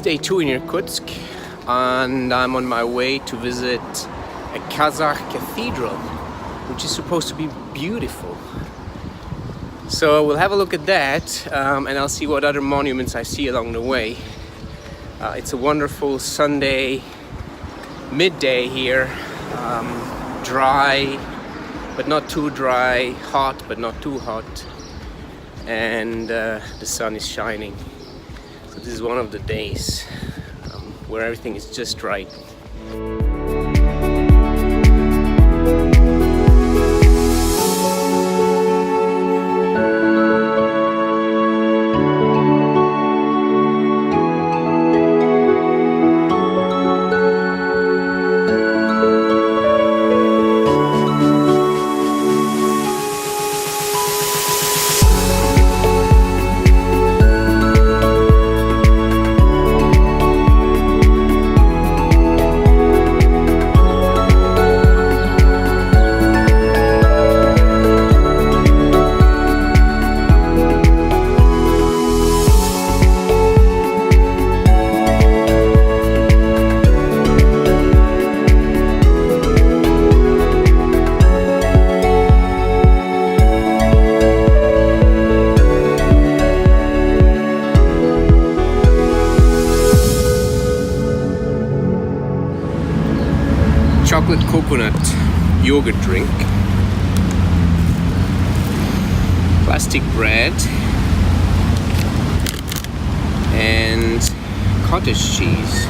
It's day 2 in Irkutsk, and I'm on my way to visit a Kazakh cathedral, which is supposed to be beautiful. So we'll have a look at that, and I'll see what other monuments I see along the way. It's a wonderful Sunday midday here, dry but not too dry, hot but not too hot, and the sun is shining. So this is one of the days where everything is just right. Chocolate coconut yogurt drink, plastic bread, and cottage cheese.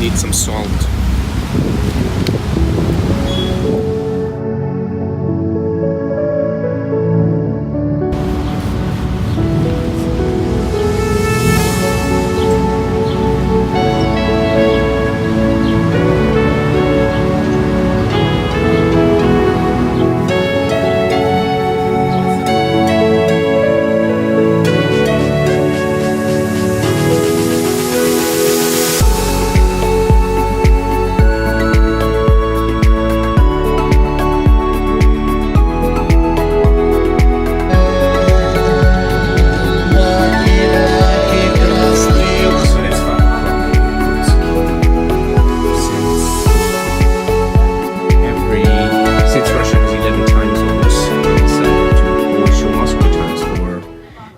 Need some salt.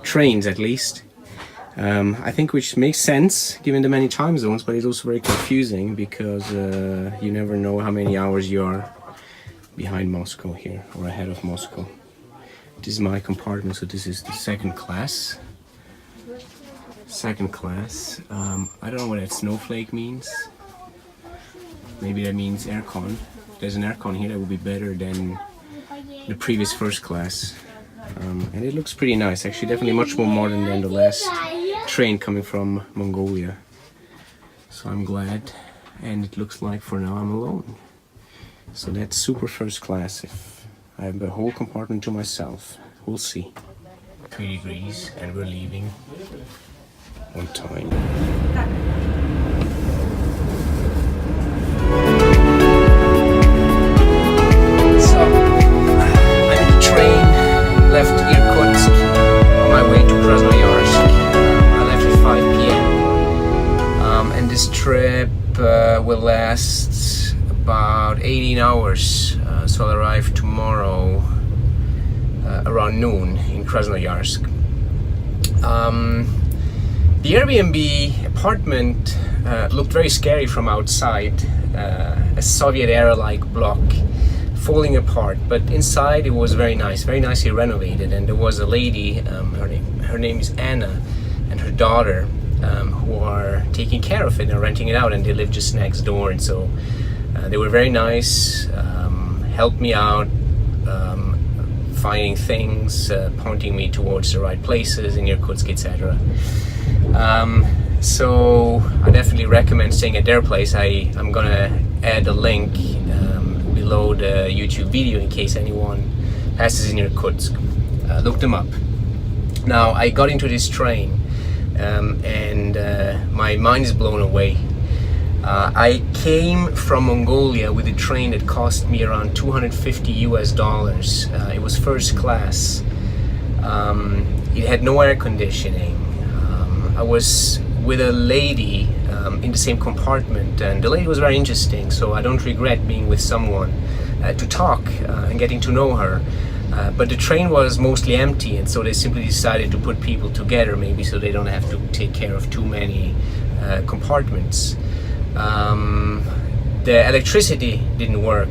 Trains, at least. I think, which makes sense given the many time zones, but it's also very confusing because you never know how many hours you are behind Moscow here or ahead of Moscow. This is my compartment, so this is the second class. I don't know what that snowflake means. Maybe that means aircon. If there's an aircon here, that would be better than the previous first class. And it looks pretty nice, actually, definitely much more modern than the last train coming from Mongolia. So I'm glad, and it looks like for now I'm alone. So that's super first class. If I have the whole compartment to myself, we'll see. 3 degrees, and we're leaving on time. Left Irkutsk on my way to Krasnoyarsk. I left at 5 p.m. And this trip will last about 18 hours. So I'll arrive tomorrow around noon in Krasnoyarsk. The Airbnb apartment looked very scary from outside. A Soviet-era-like block falling apart, but inside it was very nice, very nicely renovated, and there was a lady, her name is Anna, and her daughter, who are taking care of it and renting it out, and they live just next door. And so they were very nice, helped me out, finding things, pointing me towards the right places in Irkutsk, etc. So I definitely recommend staying at their place. I'm gonna add a link below the YouTube video in case anyone passes in Irkutsk. Look them up. Now, I got into this train and my mind is blown away. I came from Mongolia with a train that cost me around $250 US. It was first class. It had no air conditioning. I was with a lady in the same compartment, and the lady was very interesting, so I don't regret being with someone to talk and getting to know her. But the train was mostly empty, and so they simply decided to put people together, maybe so they don't have to take care of too many compartments. The electricity didn't work,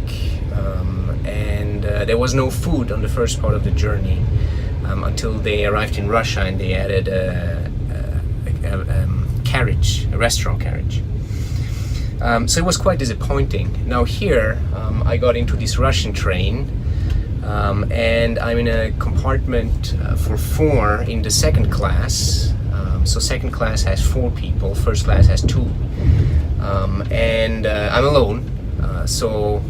and there was no food on the first part of the journey until they arrived in Russia and they added a carriage, a restaurant carriage. So it was quite disappointing. Now here I got into this Russian train, and I'm in a compartment for 4 in the second class. So second class has 4 people, first class has 2. And I'm alone, so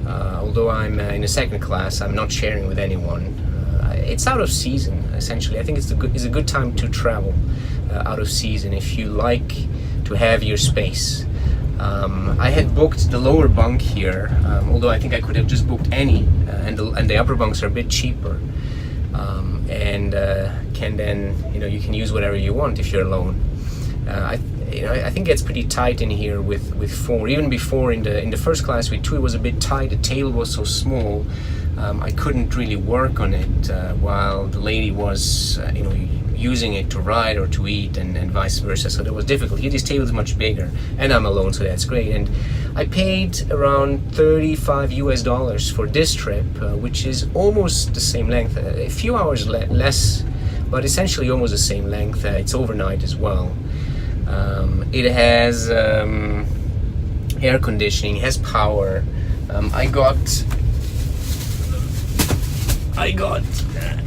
although I'm in the second class, I'm not sharing with anyone. It's out of season, essentially. I think it's a good time to travel out of season if you like to have your space. I had booked the lower bunk here, although I think I could have just booked any, and the upper bunks are a bit cheaper, and can then, you can use whatever you want if you're alone. I think it's pretty tight in here with 4. Even before in the first class with 2, it was a bit tight. The table was so small, I couldn't really work on it while the lady was, using it to ride or to eat, and vice versa. So that was difficult. Here, this table is much bigger, and I'm alone, so that's great. And I paid around $35 US for this trip, which is almost the same length, a few hours less, but essentially almost the same length. It's overnight as well. It has air conditioning, has power. I got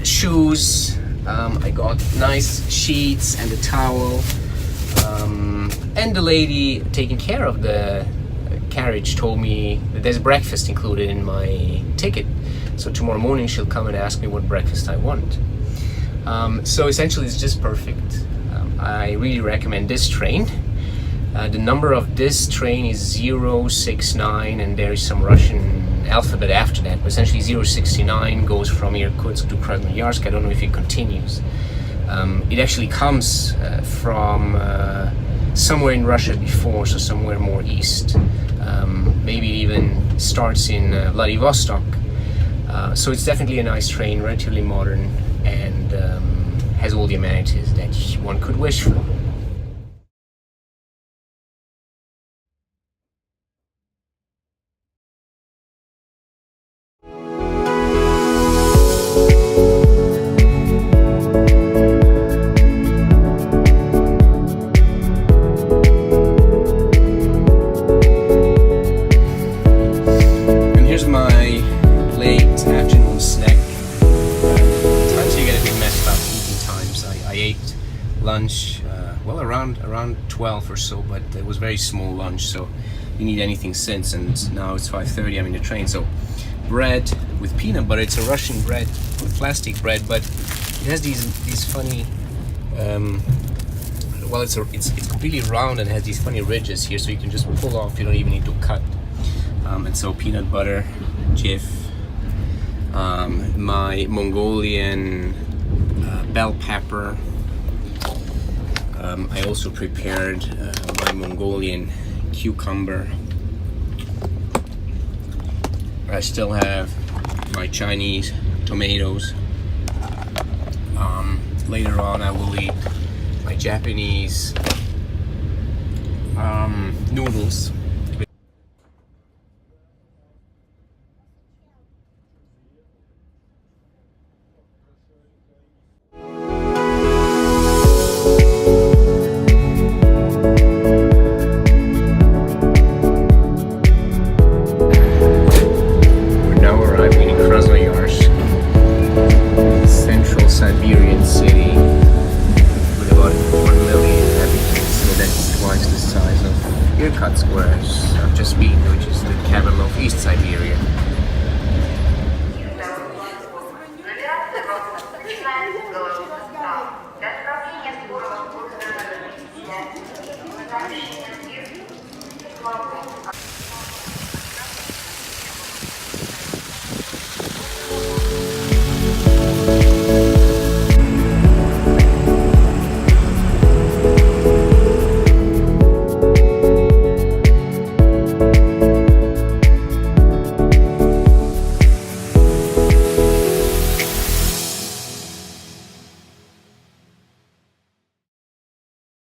shoes. I got nice sheets and a towel. And the lady taking care of the carriage told me that there's breakfast included in my ticket. So tomorrow morning she'll come and ask me what breakfast I want. So essentially it's just perfect. I really recommend this train. The number of this train is 069, and there is some Russian alphabet after that, but essentially 069 goes from Irkutsk to Krasnoyarsk. I don't know if it continues. It actually comes from somewhere in Russia before, so somewhere more east. Maybe it even starts in Vladivostok. So it's definitely a nice train, relatively modern, and has all the amenities that one could wish for. Lunch, well, around 12 or so, but it was very small lunch, so you need anything since, and now it's 5:30. I'm in the train. So bread with peanut butter. It's a Russian bread, plastic bread, but it has these funny well, it's completely round and has these funny ridges here, so you can just pull off. You don't even need to cut. And so peanut butter, jif, my Mongolian bell pepper. I also prepared my Mongolian cucumber. I still have my Chinese tomatoes. Later on I will eat my Japanese noodles. Siberian city with about 1 million inhabitants, so that's twice the size of Irkutsk, where I've just been, which is the capital of East Siberia.